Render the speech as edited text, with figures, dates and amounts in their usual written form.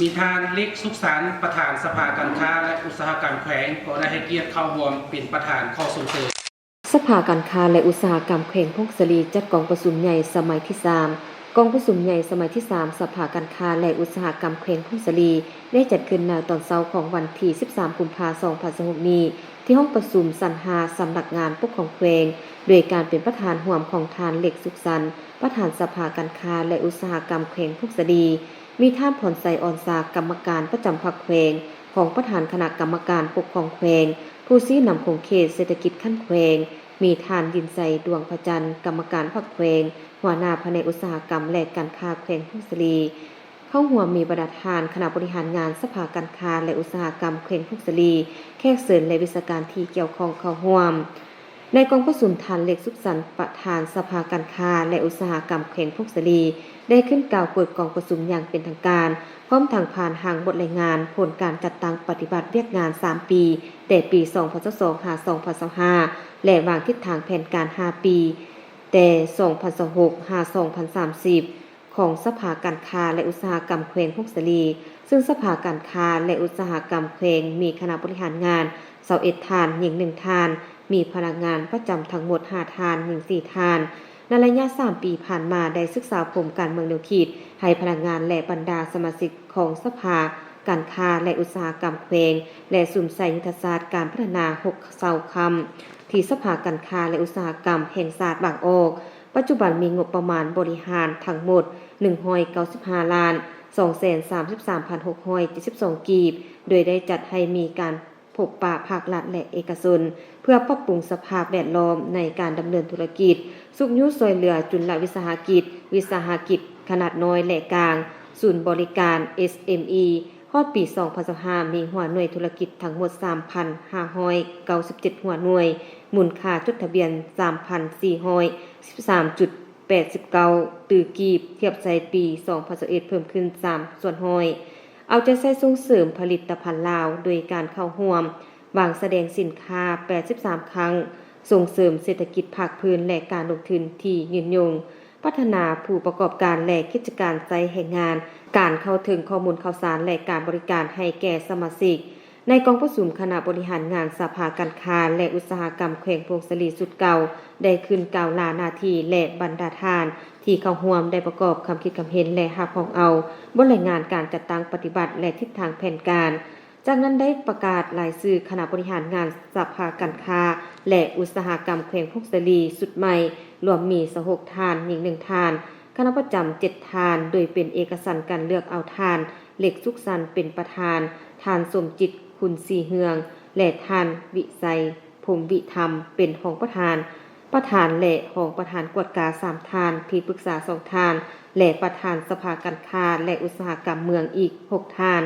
มีท่านเล็กสุขสันต์ประธานสภาการค้าและอุตสาหกรรมแขวงก็ได้ให้เกียรติเข้าร่วมเป็นประธานข้อส่งเสริมสภาการค้าและอุตสาหกรรมแขวงพงศรีจัดกองประชุมใหญ่สมัยที่3กองประชุมใหญ่สมัยที่3สภาการค้าและอุตสาหกรรมแขวงพงศรีได้จัดขึ้นในตอนเช้าของวันที่13กุมภาพันธ์2026นี้ที่ห้องประชุมสันหาสำนักงานปกครองแขวงโดยการเป็นประธานร่วมของทานเล็กสุขสันต์ประธานสภาการค้าและอุตสาหกรรมแขวงพงศรีมีท่านผ่อนใสอ่อนสากรรมการประจำพรรคแขวงของประธานคณะกรรมการปกครองแขวงผู้ชี้นำของเขตเศรษฐกิจขั้นแขวงมีทานดินใจดวงพระจันทร์กรรมการพรรคแขวงหัวหน้าแผนกอุตสาหกรรมและการค้าแขวงพงศรีเข้าหัวมีบรรดาทานคณะบริหารงานสภาการค้าและอุตสาหกรรมแขวงพงศรีแขกเชิญและวิชาการที่เกี่ยวข้องเข้าร่วมในกองประชุมทานเล็กสุขสันต์ประธานสภาการค้าและอุตสาหกรรมแขวงพงศรีได้ขึ้นกล่าวเปิดกองประชุมอย่างเป็นทางการพร้อมทางผ่านหางบทรายงานผลการจัดตั้งปฏิบัติเวียกงาน3ปีแต่ปี2022หา2025และวางทิศทางแผนการ5ปีแต่2026หา2030ของสภาการค้าและอุตสาหกรรมแขวงพงศรีซึ่งสภาการค้าและอุตสาหกรรมแขวงมีคณะบริหารงาน21ท่านหญิง1ท่านมีพนักงานประจำทั้งหมด5ท่านหญิง4ท่านในระยะ3ปีผ่านมาได้ศึกษาผลการเมืองแนวคิดให้พนักงานและบรรดาสมาชิกของสภาการค้าและอุตสาหกรรมแขวงและสุมใส่ยุทธศาสตร์การพัฒนา6เสาคำที่สภาการค้าและอุตสาหกรรมแห่งชาติบางออกปัจจุบันมีงบประมาณบริหารทั้งหมด195ล้าน233,672 กีบโดยได้จัดให้มีการพบปะภาครัฐและเอกชนเพื่อปรับปรุงสภาพแวดล้อมในการดำเนินธุรกิจสุขยุซอยเหลือจุลวิสาหกิจขนาดน้อยและกลางศูนย์บริการ SME ฮอดปี2025มีหัวหน่วยธุรกิจทั้งหมด 3,597 หัวหน่วยมูลค่าจดทะเบียน 3,413.89 ตือกีบเทียบใส่ปี2021เพิ่มขึ้น3ส่วนห้อยเอาใจใส่ส่งเสริมผลิตภัณฑ์ลาวโดยการเข้าร่วมวางแสดงสินค้า83ครั้งส่งเสริมเศรษฐกิจภาคพื้นและการลงทุนที่ยืนยงพัฒนาผู้ประกอบการและกิจการใจแห่งงานการเข้าถึงข้อมูลข่าวสารและการบริการให้แก่สมาชิกในกองประชุมคณะบริหารงานสภาการค้าและอุตสาหกรรมแขวงพงศรีสุดเก่าได้ขึ้นกล่าวลาหน้าที่และบรรดาทานที่เข้าร่วมได้ประกอบคำคิดคำเห็นและรับของเอาบทรายงานการจัดตั้งปฏิบัติและทิศทางแผนการจากนั้นได้ประกาศรายชื่อคณะบริหารงานสภาการค้าและอุตสาหกรรมแขวงพงศรีสุดใหม่รวมมี26ท่านหญิง1ท่านคณะประจำ7ท่านโดยเป็นเอกสันการเลือกเอาท่านเล็กสุขสันต์เป็นประธานท่านสมจิตคุณสีเฮืองและท่านวิไสพรหมวิธรรมเป็นรองประธานและรองประธานกวดกา3ท่านที่ปรึกษา2ท่านและประธานสภาการค้าและอุตสาหกรรมเมืองอีก6ท่าน